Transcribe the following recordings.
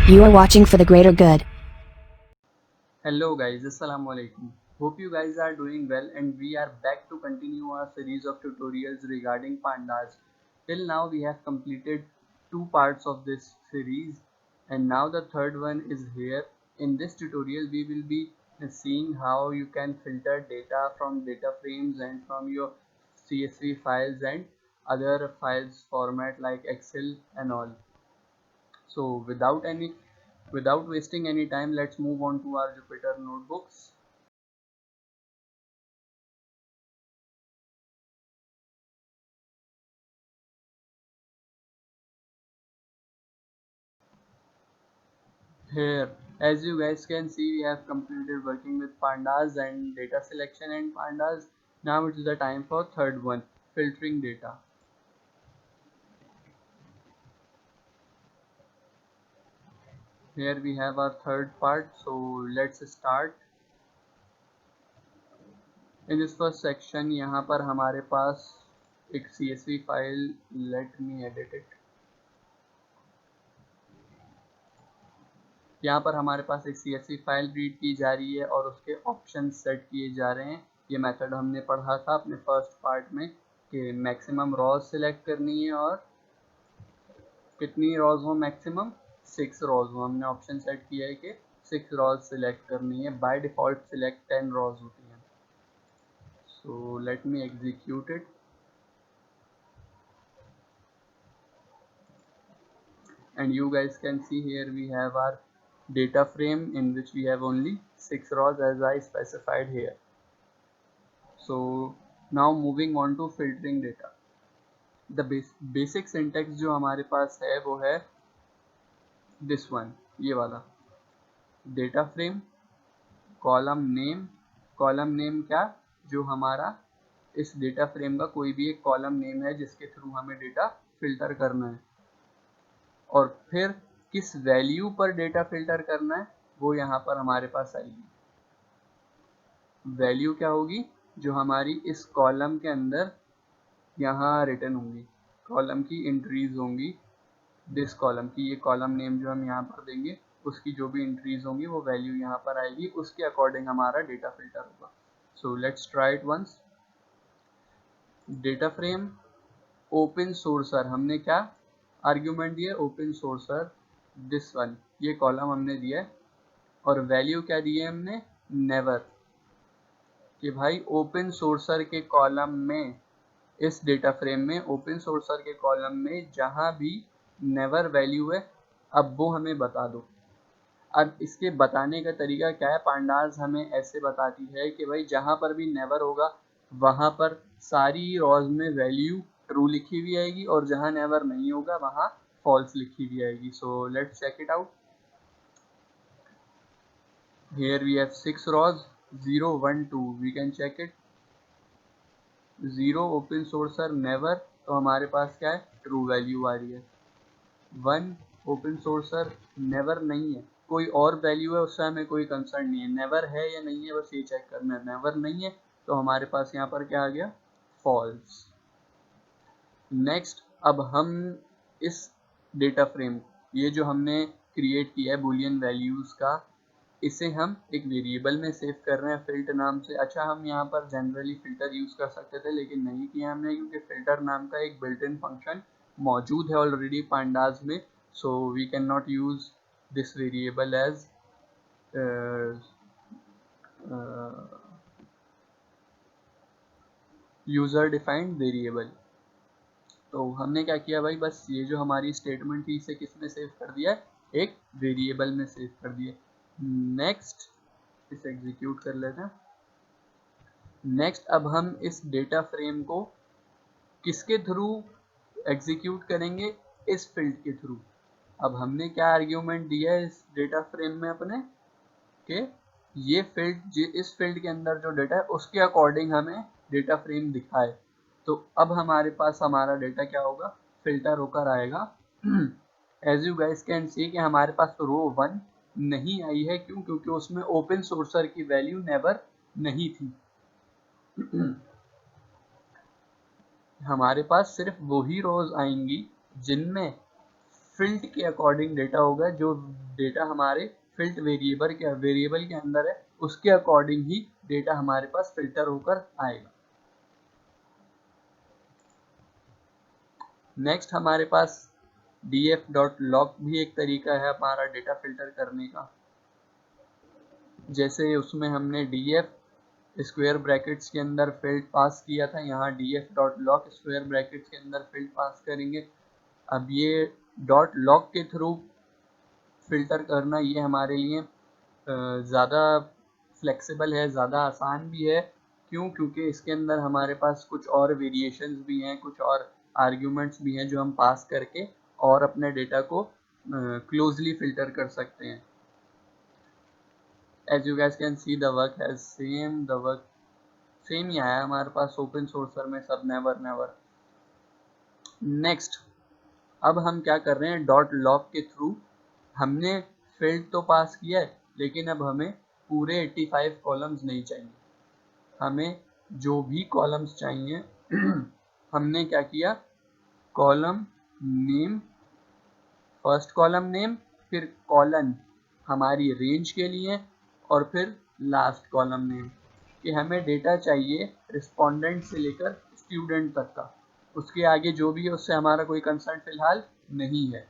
You are watching for the greater good. Hello guys, Assalamu alaikum. Hope you guys are doing well and we are back to continue our series of tutorials regarding pandas. Till now we have completed two parts of this series and now the third one is here. In this tutorial we will be seeing how you can filter data from data frames and from your CSV files and other files format like Excel and all. So without wasting any time, let's move on to our Jupyter notebooks. Here, as you guys can see, we have completed working with pandas and data selection and pandas. Now it is the time for third one, filtering data. Here we have our third part, so let's start. In this first section, यहाँ पर हमारे पास एक CSV file, let me edit it. यहाँ पर हमारे पास एक CSV file read की जा रही है और उसके ऑप्शन सेट किए जा रहे हैं. ये मेथड हमने पढ़ा था अपने फर्स्ट पार्ट में कि मैक्सिमम रॉज सिलेक्ट करनी है और कितनी रॉज हो, मैक्सिमम 6 रॉज हो. हमने ऑप्शन सेट किया है कि 6 रॉज सिलेक्ट करनी है. बाय डिफॉल्ट सिलेक्ट 10 रॉज होती हैं. So let me execute it. And you guys can see here we have our data frame in which we have only 6 rows as I specified here. So now moving on to filtering data. The basic syntax जो हमारे पास है वो है this one, ये वाला. Data frame, column name क्या, जो हमारा इस डेटा फ्रेम का कोई भी एक कॉलम नेम है जिसके थ्रू हमें डेटा फिल्टर करना है. और फिर किस वैल्यू पर डेटा फिल्टर करना है वो यहाँ पर हमारे पास आएगी. वैल्यू क्या होगी, जो हमारी इस कॉलम के अंदर यहाँ रिटर्न होंगी, कॉलम की एंट्रीज होंगी. दिस कॉलम की, ये कॉलम नेम जो हम यहाँ पर देंगे उसकी जो भी एंट्रीज होंगी वो वैल्यू यहाँ पर आएगी. उसके अकॉर्डिंग हमारा डेटा फिल्टर होगा. So let's try it once. Data frame open sourcer, हमने क्या आर्ग्यूमेंट दिया, ओपन सोर्सर दिस वन, ये कॉलम हमने दिया है. और वैल्यू क्या दी है हमने, नेवर, कि भाई ओपन सोर्सर के कॉलम में, इस डेटा फ्रेम में ओपन सोर्सर के कॉलम में जहाँ भी नेवर वैल्यू है अब वो हमें बता दो. अब इसके बताने का तरीका क्या है, पांडास हमें ऐसे बताती है कि भाई जहाँ पर भी नेवर होगा वहाँ पर सारी रॉज में वैल्यू ट्रू लिखी हुई आएगी और जहाँ नेवर नहीं होगा वहाँ फॉल्स लिखी हुई आएगी. So let's check it out. Here we have 6 rows, 0, 1, 2. We can check it. 0 open sorcerer never, तो हमारे पास क्या है, ट्रू वैल्यू आ रही है. 1 ओपन सोर्सर नेवर नहीं है, कोई और वैल्यू है उससे हमें कोई कंसर्न नहीं है. नेवर है या नहीं है बस ये चेक करना है. नेवर नहीं है तो हमारे पास यहाँ पर क्या आ गया, फॉल्स. नेक्स्ट, अब हम इस डेटा फ्रेम, ये जो हमने क्रिएट किया है बूलियन वैल्यूज़ का, इसे हम एक वेरिएबल में सेव कर रहे हैं फिल्टर नाम से. अच्छा, हम यहाँ पर जनरली फिल्टर यूज़ कर सकते थे लेकिन नहीं किया हमने, क्योंकि फिल्टर नाम का एक बिल्ट इन फंक्शन मौजूद है ऑलरेडी पांडास में. So we can not use this variable as user defined variable. तो हमने क्या किया भाई, बस ये जो हमारी स्टेटमेंट थी इसे किस में सेव कर दिया, एक वेरिएबल में सेव कर दिया. नेक्स्ट, इसे एग्जीक्यूट कर लेते हैं. नेक्स्ट, अब हम इस डेटा फ्रेम को किसके थ्रू एग्जीक्यूट करेंगे, इस फील्ड के थ्रू. अब हमने क्या आर्ग्यूमेंट दिया है इस डेटा फ्रेम में अपने, कि ये फील्ड, इस फील्ड के अंदर जो डेटा है उसके अकॉर्डिंग हमें डेटा फ्रेम दिखाए. तो अब हमारे पास हमारा डेटा क्या होगा, फिल्टर होकर आएगा. As you guys can see कि हमारे पास रो 1 नहीं आई है, क्यों, क्योंकि उसमें ओपन सोर्सर की वैल्यू नेवर नहीं थी. हमारे पास सिर्फ वही रोज आएंगी जिनमें फिल्ड के अकॉर्डिंग डेटा होगा, जो डेटा हमारे फिल्ड वेरिएबल के अंदर है उसके अकॉर्डिंग ही डेटा हमारे पास फिल्टर होकर आएगा। नेक्स्ट हमारे पास df.log भी एक तरीका है हमारा डेटा फिल्टर करने का। जैसे उसमें हमने df स्क्वायर ब्रैकेट्स के अंदर फील्ड पास किया था, यहाँ df.log स्क्वायर ब्रैकेट्स के अंदर फील्ड पास करेंगे। अब ये .log के थ्रू फिल्टर करना ये हमारे लिए ज़्यादा फ्लेक्सिबल है, ज़्यादा आसान भी है। क्यों? क्योंकि इसके अंदर हमारे पास कुछ और वेरिएशंस भी हैं, कुछ और आर्ग्यूमेंट्स भी हैं जो हम पास करके और अपने डेटा को क्लोजली फिल्टर कर सकते हैं। As you guys can see the work has same ही आया हमारे पास ओपन सोर्सर में सब नेवर। नेक्स्ट अब हम क्या कर रहे हैं, .log के थ्रू हमने फील्ड तो पास किया है, लेकिन अब हमें पूरे 85 कॉलम्स नहीं चाहिए। हमें जो भी कॉलम्स चाहिए हमने क्या किया, column name, first column name, फिर कॉलन हमारी रेंज के लिए, और फिर लास्ट कॉलम नेम कि हमें डेटा चाहिए रिस्पोंडेंट से लेकर स्टूडेंट तक का। उसके आगे जो भी है उससे हमारा कोई कंसर्न फिलहाल नहीं है।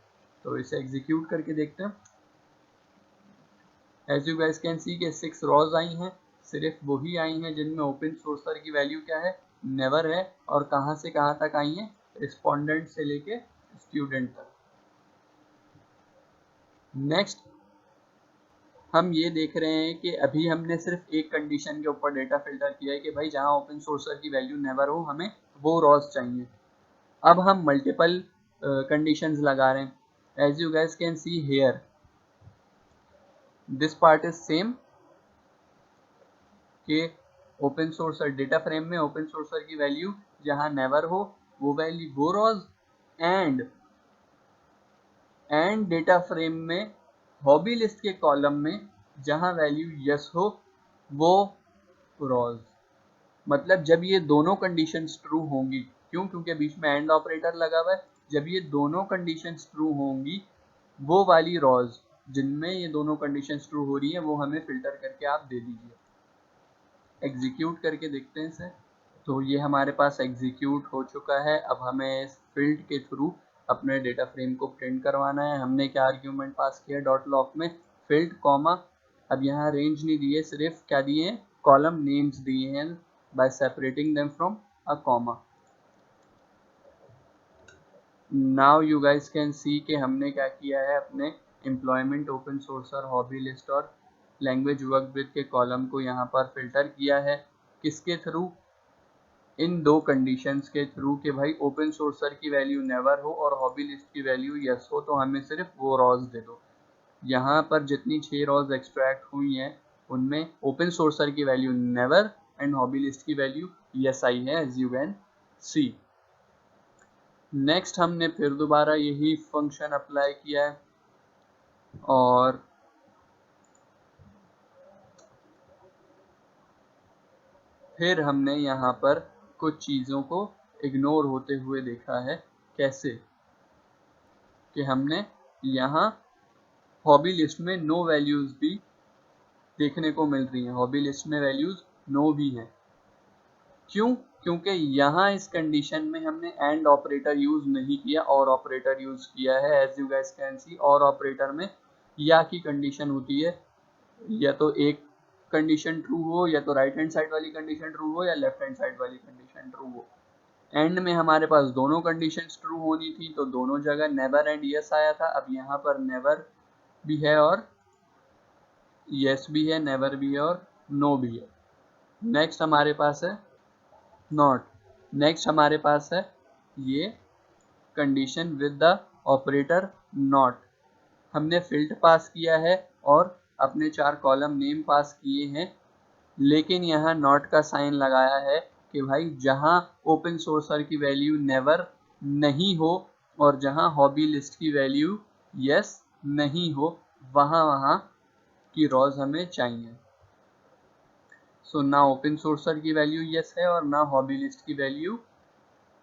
तो इसे एग्जीक्यूट करके देखते हैं। As you guys can see के 6 रॉज आई हैं, सिर्फ वही आई हैं जिनमें ओपन सोर्सर की वैल्यू क्या है, नेवर है, और कहाँ से कहाँ तक आई हैं, रिस्पोंडेंट से लेके स्टूडेंट तक। नेक्स्ट हम ये देख रहे हैं कि अभी हमने सिर्फ एक कंडीशन के ऊपर डेटा फिल्टर किया है कि भाई जहाँ ओपन सोर्सर की वैल्यू नेवर हो हमें वो रॉज चाहिए। अब हम मल्टीपल कंडीशंस लगा रहे हैं। As you guys can see here this part is same कि ओपन सोर्सर डेटा फ्रेम में ओपन सोर्सर की वैल्यू जहाँ नेवर हो वो वैल्यू वो रॉज, एंड डेटा फ्रेम में हॉबी लिस्ट के कॉलम में जहाँ वैल्यू यस हो वो रॉज। मतलब जब ये दोनों कंडीशंस ट्रू होंगी, क्यों? क्योंकि बीच में एंड ऑपरेटर लगा हुआ है, जब ये दोनों कंडीशंस ट्रू होंगी वो वाली रॉज जिनमें ये दोनों कंडीशंस ट्रू हो रही है वो हमें फिल्टर करके आप दे दीजिए। एग्जीक्यूट करके देखते हैं इसे। तो ये हमारे पास एग्जीक्यूट हो चुका है। अब हमें इस फील्ड के थ्रू अपने डेटा फ्रेम को प्रिंट करवाना है। हमने क्या आर्ग्यूमेंट पास किया .log में, फील्ड कॉमा, अब यहाँ रेंज नहीं दिए, सिर्फ क्या दिए हैं, कॉलम नेम्स दिए हैं bye separating them from a comma. Now you guys can see कि हमने क्या किया है, अपने employment, open sorcerer, hobby list और लैंग्वेज वर्क विद के कॉलम को यहाँ पर फिल्टर किया है। किसके थ्रू? इन दो कंडीशंस के थ्रू कि भाई ओपन सोर्सर की वैल्यू नेवर हो और हॉबी लिस्ट की वैल्यू यस हो, तो हमें सिर्फ वो रॉज दे दो। यहाँ पर जितनी 6 रॉज एक्सट्रैक्ट हुई हैं उनमें ओपन सोर्सर की value never and hobby list की वैल्यू यस आई है, as you can see. Next हमने फिर दोबारा यही फंक्शन अप्लाई किया है और फिर हमने यहाँ पर कुछ चीज़ों को इग्नोर होते हुए देखा है। कैसे? कि हमने यहाँ हॉबी लिस्ट में नो वैल्यूज भी देखने को मिल रही हैं, हॉबी लिस्ट में वैल्यूज नो भी हैं। क्यों? क्योंकि यहाँ इस कंडीशन में हमने एंड ऑपरेटर यूज नहीं किया, और ऑपरेटर यूज किया है। As you guys can see, और ऑपरेटर में या की कंडीशन होती है, या तो एक कंडीशन ट्रू हो, या तो राइट हैंड साइड वाली कंडीशन ट्रू हो, या लेफ्ट हैंड साइड वाली कंडीशन ट्रू हो। एंड में हमारे पास दोनों कंडीशंस ट्रू होनी थी, तो दोनों जगह नेवर एंड यस आया था। अब यहाँ पर नेवर भी है और यस भी है, नेवर भी है और नो भी है। नेक्स्ट हमारे पास है नॉट। नेक्स्ट हमारे पास है ये condition with the operator not. हमने फील्ड पास किया है और अपने 4 कॉलम नेम पास किए हैं, लेकिन यहाँ नॉट का साइन लगाया है कि भाई जहाँ ओपन सोर्सर की वैल्यू नेवर नहीं हो और जहाँ हॉबी लिस्ट की वैल्यू यस नहीं हो वहाँ की रॉज हमें चाहिए। सो ना ओपन सोर्सर की वैल्यू यस है और ना हॉबी लिस्ट की वैल्यू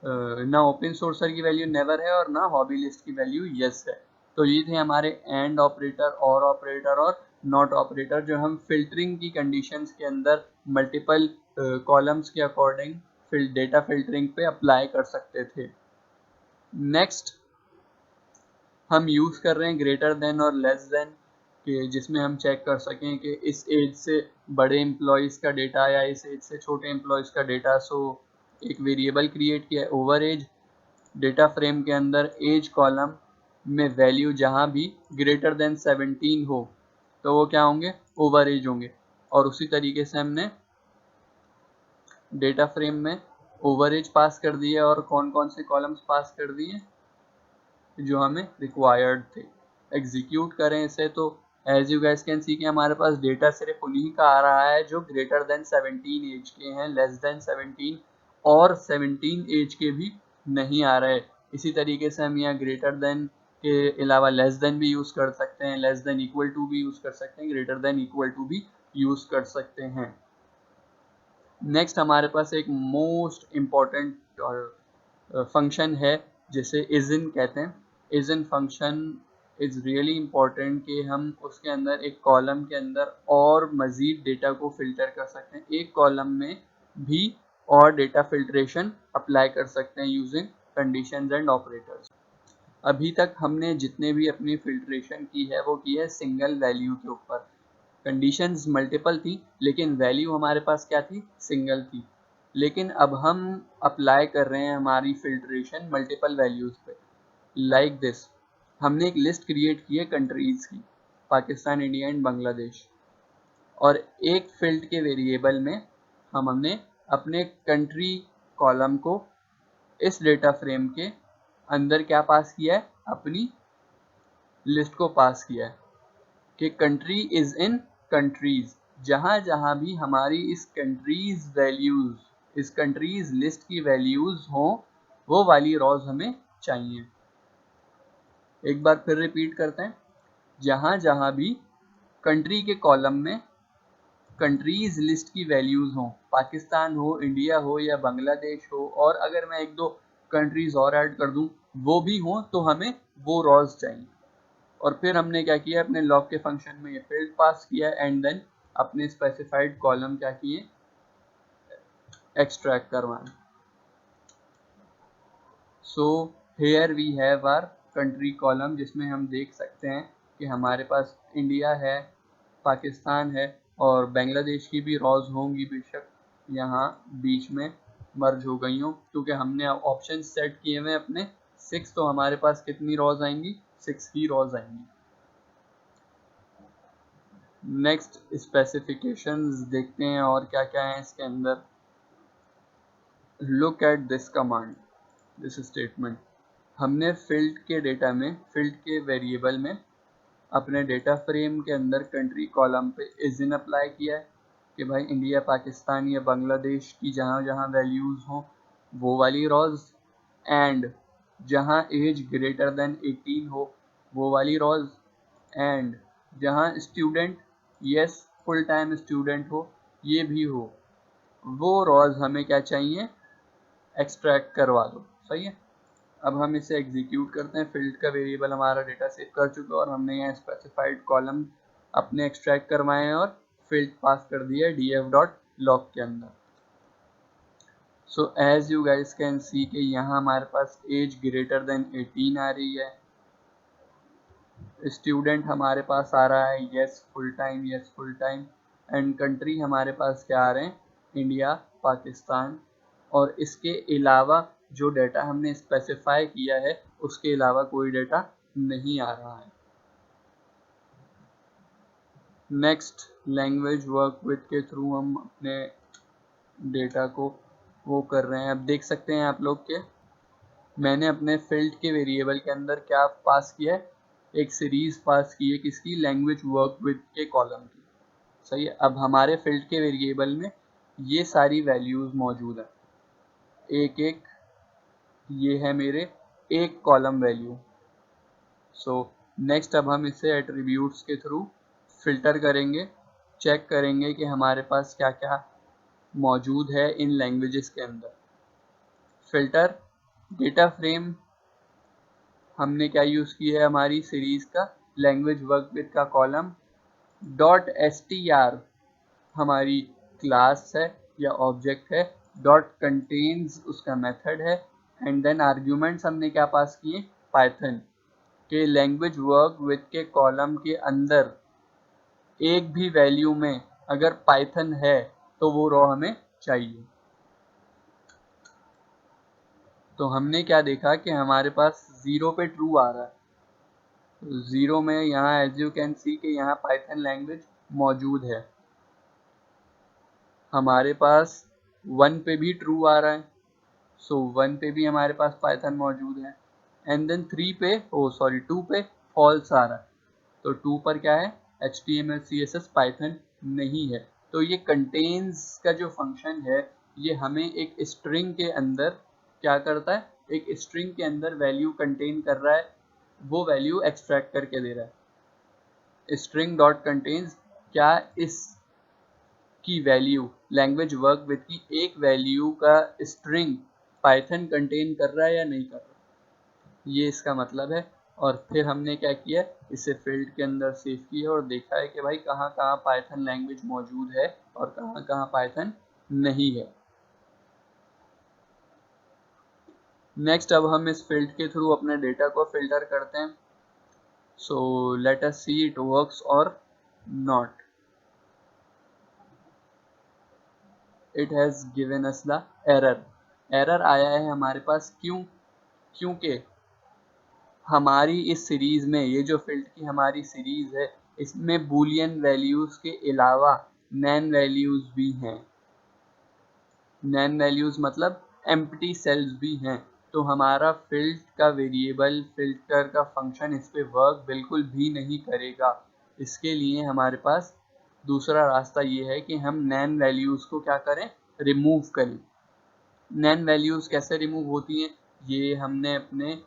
ना ओपन सोर्सर की वैल्यू नेवर है और ना हॉबी लिस्ट की वैल्यू यस है। तो ये थे हमारे एंड ऑपरेटर, और ऑपरेटर और नॉट ऑपरेटर, जो हम फिल्टरिंग की कंडीशंस के अंदर मल्टीपल कॉलम्स के अकॉर्डिंग डेटा फिल्टरिंग पे अप्लाई कर सकते थे। नेक्स्ट हम यूज़ कर रहे हैं ग्रेटर देन और लेस देन, कि जिसमें हम चेक कर सकें कि इस एज से बड़े एम्प्लॉयज़ का डेटा या इस एज से छोटे एम्प्लॉयज़ का डेटा। सो एक वेरिएबल क्रिएट किया है ओवर एज, डेटा फ्रेम के अंदर एज कॉलम में वैल्यू जहाँ भी ग्रेटर देन 17 हो तो वो क्या होंगे, ओवर एज होंगे। और उसी तरीके से हमने डेटा फ्रेम में ओवर एज पास कर दिए और कौन कौन से कॉलम्स पास कर दिए जो हमें रिक्वायर्ड थे। एग्जीक्यूट करें इसे तो as you guys can see कि हमारे पास डेटा सिर्फ उन्हीं का आ रहा है जो ग्रेटर देन 17 एज के हैं, लेस देन 17 और 17 एज के भी नहीं आ रहे। इसी तरीके से हम यहाँ ग्रेटर देन के अलावा लेस देन भी यूज़ कर सकते हैं, लेस देन इक्वल टू भी यूज़ कर सकते हैं, ग्रेटर देन इक्वल टू भी यूज़ कर सकते हैं। नेक्स्ट हमारे पास एक मोस्ट इम्पॉर्टेंट फंक्शन है जिसे इज इन कहते हैं। Is in function is really important कि हम उसके अंदर एक कॉलम के अंदर और मज़ीद डेटा को फिल्टर कर सकते हैं, एक कॉलम में भी और डेटा फिल्ट्रेशन अप्लाई कर सकते हैं यूजिंग कंडीशंस एंड ऑपरेटर्स। अभी तक हमने जितने भी अपनी फिल्ट्रेशन की है वो की है सिंगल वैल्यू के ऊपर। कंडीशंस मल्टीपल थी लेकिन वैल्यू हमारे पास क्या थी, सिंगल थी। लेकिन अब हम अप्लाई कर रहे हैं हमारी फिल्ट्रेशन मल्टीपल वैल्यूज पे। लाइक दिस, हमने एक लिस्ट क्रिएट की है कंट्रीज की, पाकिस्तान, इंडिया एंड बांग्लादेश, और एक फील्ड के वेरिएबल में हमने अपने कंट्री कॉलम को इस डेटा फ्रेम के अंदर क्या पास किया है, अपनी लिस्ट को पास किया है कि कंट्री इज इन कंट्रीज। जहां जहां भी हमारी इस कंट्रीज वैल्यूज, इस कंट्रीज लिस्ट की वैल्यूज हो, वो वाली रॉज हमें चाहिए। एक बार फिर रिपीट करते हैं, जहां जहां भी कंट्री के कॉलम में कंट्रीज लिस्ट की वैल्यूज हो, पाकिस्तान हो, इंडिया हो या बांग्लादेश हो, और अगर मैं एक दो कंट्रीज और ऐड कर दूं वो भी हो, तो हमें वो रॉज चाहिए। और फिर हमने क्या किया, अपने लॉग के फंक्शन में ये फील्ड पास किया एंड देन अपने स्पेसिफाइड कॉलम क्या किए, एक्सट्रैक्ट करवाएं। So here we have our country column, जिसमें हम देख सकते हैं कि हमारे पास इंडिया है, पाकिस्तान है और बांग्लादेश की भी रॉज होंगी, बेशक यहाँ बीच में मर्ज हो गई हों, क्योंकि हमने ऑप्शन सेट किए हुए अपने 6, तो हमारे पास कितनी रॉज आएंगी, 6 ही रॉज आएंगी। नेक्स्ट स्पेसिफिकेशंस देखते हैं और क्या क्या है इसके अंदर। Look at this command, this statement. हमने फील्ड के डेटा में, फील्ड के वेरिएबल में अपने डेटा फ्रेम के अंदर कंट्री कॉलम पे इज इन अप्लाई किया है कि भाई इंडिया, पाकिस्तान या बांग्लादेश की जहाँ जहाँ वैल्यूज़ हों वो वाली रॉज, एंड जहाँ एज ग्रेटर देन 18 हो वो वाली रॉज, एंड जहाँ student, yes full time student हो ये भी हो, वो रॉज हमें क्या चाहिए, एक्सट्रैक्ट करवा दो। सही है, अब हम इसे एग्जीक्यूट करते हैं। फील्ड का वेरिएबल हमारा डेटा सेव कर चुका है और हमने यहाँ स्पेसिफाइड कॉलम अपने एक्सट्रैक्ट करवाए हैं और फील्ड पास कर दिया है df.log के अंदर। So as you guys can see कि यहाँ हमारे पास एज ग्रेटर देन 18 आ रही है, स्टूडेंट हमारे पास आ रहा है yes full time, yes full time, and country हमारे पास क्या आ रहे हैं, इंडिया, पाकिस्तान, और इसके अलावा जो डेटा हमने स्पेसिफाई किया है उसके अलावा कोई डेटा नहीं आ रहा है। नेक्स्ट लैंग्वेज वर्क विद के थ्रू हम अपने डेटा को वो कर रहे हैं। अब देख सकते हैं आप लोग के मैंने अपने फील्ड के वेरिएबल के अंदर क्या पास किया है, एक सीरीज पास की है, किसकी, लैंग्वेज वर्क विद के कॉलम की। सही है, अब हमारे फील्ड के वेरिएबल में ये सारी वैल्यूज मौजूद है, एक एक, ये है मेरे एक कॉलम वैल्यू। सो नेक्स्ट अब हम इसे एट्रीब्यूट्स के थ्रू फिल्टर करेंगे, चेक करेंगे कि हमारे पास क्या क्या मौजूद है इन लैंग्वेजेस के अंदर। फिल्टर, डेटा फ्रेम हमने क्या यूज़ किया है, हमारी सीरीज़ का लैंग्वेज वर्क विद का कॉलम, .str हमारी क्लास है या ऑब्जेक्ट है, डॉट कंटेन्स उसका मेथड है, एंड देन आर्ग्यूमेंट्स हमने क्या पास किए, पाइथन के लैंग्वेज वर्क विद के कॉलम के अंदर एक भी वैल्यू में अगर पाइथन है तो वो रो हमें चाहिए। तो हमने क्या देखा कि हमारे पास 0 पे ट्रू आ रहा है, 0 में यहाँ एज यू कैन सी कि यहाँ पाइथन लैंग्वेज मौजूद है। हमारे पास 1 पे भी ट्रू आ रहा है, सो 1 पे भी हमारे पास पाइथन मौजूद है, एंड देन 3 पे 2 पे फॉल्स आ रहा है। तो 2 पर क्या है, HTML CSS पाइथन नहीं है। तो ये कंटेन्स का जो फंक्शन है ये हमें एक स्ट्रिंग के अंदर क्या करता है, एक स्ट्रिंग के अंदर वैल्यू कंटेन कर रहा है, वो वैल्यू एक्सट्रैक्ट करके दे रहा है। स्ट्रिंग डॉट कंटेन्स क्या इस की वैल्यू लैंग्वेज वर्क विद की एक वैल्यू का स्ट्रिंग पाइथन कंटेन कर रहा है या नहीं कर रहा, ये इसका मतलब है। और फिर हमने क्या किया, इसे फील्ड के अंदर सेव किया और देखा है कि भाई कहाँ कहाँ पाइथन लैंग्वेज मौजूद है और कहाँ कहाँ पाइथन नहीं है। नेक्स्ट अब हम इस फील्ड के थ्रू अपने डेटा को फिल्टर करते हैं। So let us see it works or not. It has given us the error. Error आया है हमारे पास, क्यों, क्योंकि हमारी इस सीरीज में ये जो फील्ड की हमारी सीरीज है इसमें बूलियन वैल्यूज के अलावा नैन वैल्यूज भी हैं। नैन वैल्यूज मतलब एम्प्टी सेल्स भी हैं। तो हमारा फील्ड का वेरिएबल फिल्टर का फंक्शन इस पे वर्क बिल्कुल भी नहीं करेगा। इसके लिए हमारे पास दूसरा रास्ता ये है कि हम नैन वैल्यूज को क्या करें, रिमूव करें। नैन वैल्यूज कैसे रिमूव होती हैं, ये हमने अपने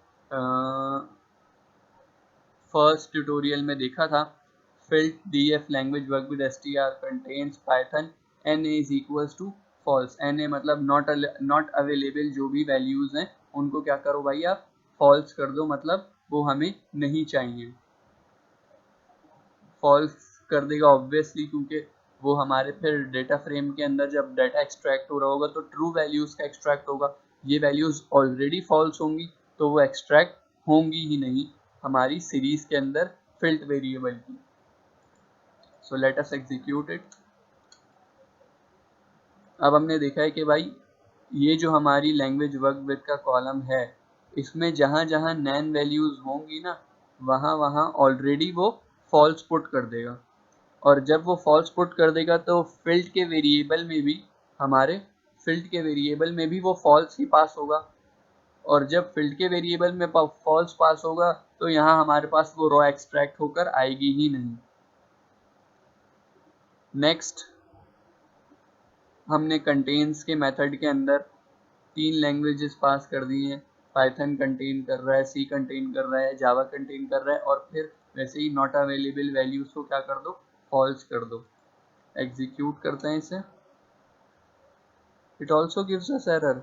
फर्स्ट ट्यूटोरियल में देखा था। Filled df language work with str contains Python na is equals to false. na मतलब नॉट अवेलेबल, जो भी वैल्यूज हैं उनको क्या करो भाई आप फॉल्स कर दो, मतलब वो हमें नहीं चाहिए। फॉल्स कर देगा ऑब्वियसली, क्योंकि वो हमारे फिर डेटा फ्रेम के अंदर जब डाटा एक्सट्रैक्ट हो रहा होगा तो ट्रू वैल्यूज का एक्सट्रैक्ट होगा। ये वैल्यूज ऑलरेडी फॉल्स होंगी तो वो एक्सट्रैक्ट होंगी ही नहीं हमारी सीरीज के अंदर फिल्ड वेरिएबल की। सो लेट अस एग्जीक्यूट इट। अब हमने देखा है कि भाई ये जो हमारी लैंग्वेज वर्क विद का कॉलम है इसमें जहाँ जहाँ नैन वैल्यूज होंगी ना वहाँ वहाँ ऑलरेडी वो फॉल्स पुट कर देगा, और जब वो फॉल्स पुट कर देगा तो फील्ड के वेरिएबल में भी हमारे फील्ड के वेरिएबल में भी वो फॉल्स ही पास होगा। और जब फील्ड के वेरिएबल में फॉल्स पास होगा तो यहाँ हमारे पास वो रो एक्सट्रैक्ट होकर आएगी ही नहीं। नेक्स्ट हमने कंटेन्स के मेथड के अंदर 3 लैंग्वेजेस पास कर दी हैं। पाइथन कंटेन कर रहा है, सी कंटेन कर रहा है, जावा कंटेन कर रहा है, और फिर वैसे ही नॉट अवेलेबल वैल्यूज को क्या कर दो, फॉल्स कर दो। एग्जीक्यूट करते हैं इसे। It also gives us error.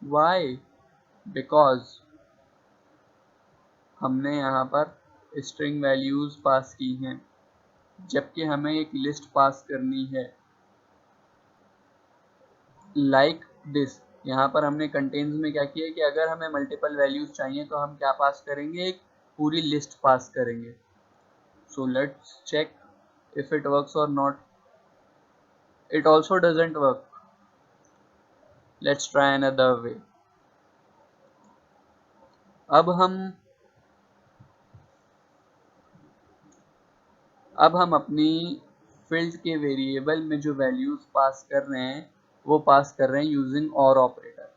Why? Because हमने यहाँ पर स्ट्रिंग वैल्यूज पास की हैं जबकि हमें एक लिस्ट पास करनी है लाइक दिस। यहाँ पर हमने कंटेन्स में क्या किया कि अगर हमें मल्टीपल वैल्यूज चाहिए तो हम क्या पास करेंगे, एक पूरी लिस्ट पास करेंगे। So let's check if it works or not. It also doesn't work. Let's try another way. अब हम अपनी फील्ड के वेरिएबल में जो वैल्यूज पास कर रहे हैं वो पास कर रहे हैं यूजिंग और ऑपरेटर।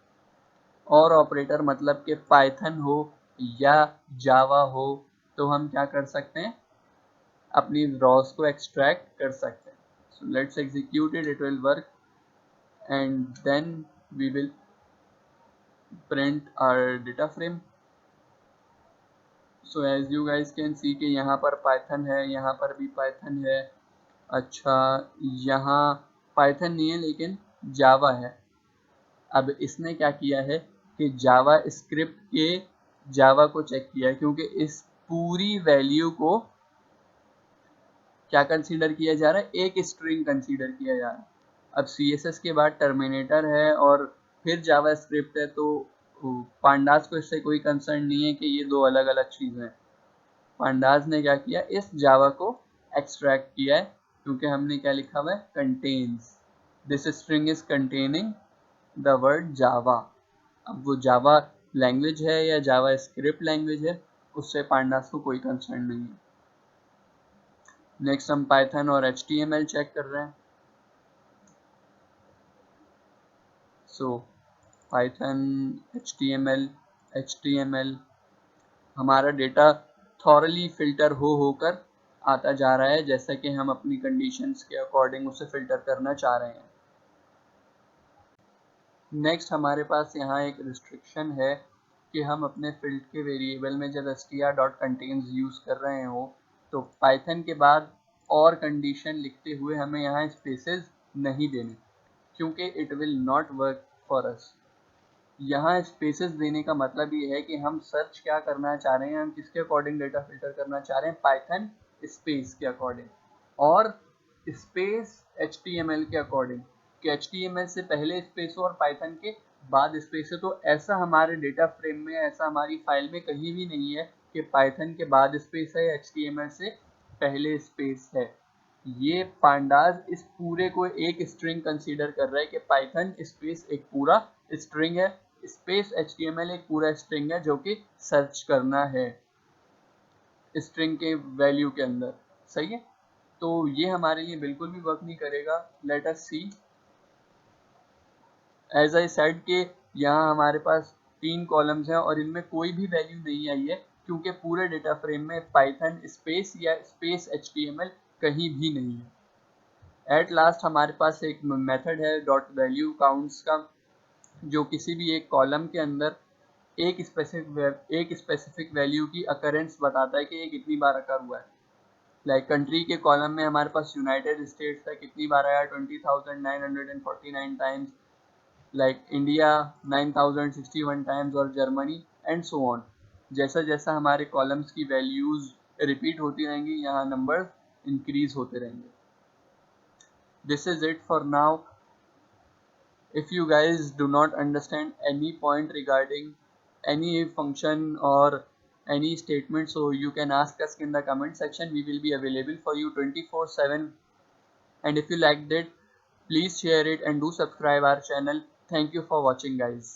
और ऑपरेटर मतलब कि पाइथन हो या जावा हो तो हम क्या कर सकते हैं, अपनी रॉस को एक्सट्रैक्ट कर सकते हैं। So let's execute it, it will work and then we will print our data frame. So as you guys can see कि यहाँ पर पाइथन है, यहाँ पर भी पाइथन है। अच्छा, यहाँ पाइथन नहीं है लेकिन जावा है। अब इसने क्या किया है कि जावा स्क्रिप्ट के जावा को चेक किया, क्योंकि इस पूरी वैल्यू को क्या कंसीडर किया जा रहा है, एक स्ट्रिंग कंसीडर किया जा रहा है। अब CSS के बाद टर्मिनेटर है और फिर जावा स्क्रिप्ट है, तो पांडास को इससे कोई कंसर्न नहीं है कि ये दो अलग अलग चीज़ें हैं। पांडास ने क्या किया, इस जावा को एक्सट्रैक्ट किया है, क्योंकि हमने क्या लिखा हुआ है, contains, this string is containing the word Java. अब वो जावा लैंग्वेज है या जावा स्क्रिप्ट लैंग्वेज है, उससे पांडास को कोई कंसर्न नहीं है। नेक्स्ट हम पाइथन और HTML चेक कर रहे हैं। सो पाइथन, HTML हमारा डेटा थॉरली फिल्टर होकर आता जा रहा है, जैसा कि हम अपनी कंडीशंस के अकॉर्डिंग उसे फिल्टर करना चाह रहे हैं। नेक्स्ट हमारे पास यहाँ एक रिस्ट्रिक्शन है कि हम अपने फील्ड के वेरिएबल में जब str.contains यूज़ कर रहे हो तो पाइथन के बाद और कंडीशन लिखते हुए हमें यहाँ स्पेसेस नहीं देने, क्योंकि it will not work for us. यहाँ स्पेसेस देने का मतलब ये है कि हम सर्च क्या करना चाह रहे हैं, हम किसके अकॉर्डिंग डेटा फिल्टर करना चाह रहे हैं, पाइथन स्पेस के अकॉर्डिंग और स्पेस HTML के अकॉर्डिंग, कि HTML से पहले स्पेस हो और पाइथन के बाद स्पेस है। तो ऐसा हमारे डेटा फ्रेम में, ऐसा हमारी फाइल में कहीं भी नहीं है कि पाइथन के बाद स्पेस है या HTML से पहले स्पेस है। ये पांडास इस पूरे को एक स्ट्रिंग कंसीडर कर रहा है कि पाइथन स्पेस एक पूरा स्ट्रिंग है, स्पेस HTML एक पूरा स्ट्रिंग है जो कि सर्च करना है स्ट्रिंग के वैल्यू के अंदर। सही है, तो ये हमारे लिए बिल्कुल भी वर्क नहीं करेगा। Let us see, as I said के यहाँ हमारे पास 3 कॉलम्स हैं और इनमें कोई भी वैल्यू नहीं आई है, क्योंकि पूरे डेटा फ्रेम में पाइथन स्पेस या स्पेस HTML कहीं भी नहीं है। एट लास्ट हमारे पास एक मेथड है डॉट वैल्यू काउंट्स का, जो किसी भी एक कॉलम के अंदर एक स्पेसिफिक वैल्यू की अकरेंस बताता है कि ये कितनी बार अकर हुआ है। लाइक कंट्री के कॉलम में हमारे पास यूनाइटेड स्टेट्स का कितनी बार आया, 20,949 टाइम्स, लाइक इंडिया 9,061 टाइम्स और जर्मनी एंड सो ऑन। जैसा जैसा हमारे कॉलम्स की वैल्यूज रिपीट होती रहेंगी, यहाँ नंबर इंक्रीज होते रहेंगे। This is it for now. If you guys do not understand any point regarding any function or any statement, so you can ask us in the comment section. We will be available for you 24/7. And if you liked it, please share it and do subscribe our channel. Thank you for watching, guys.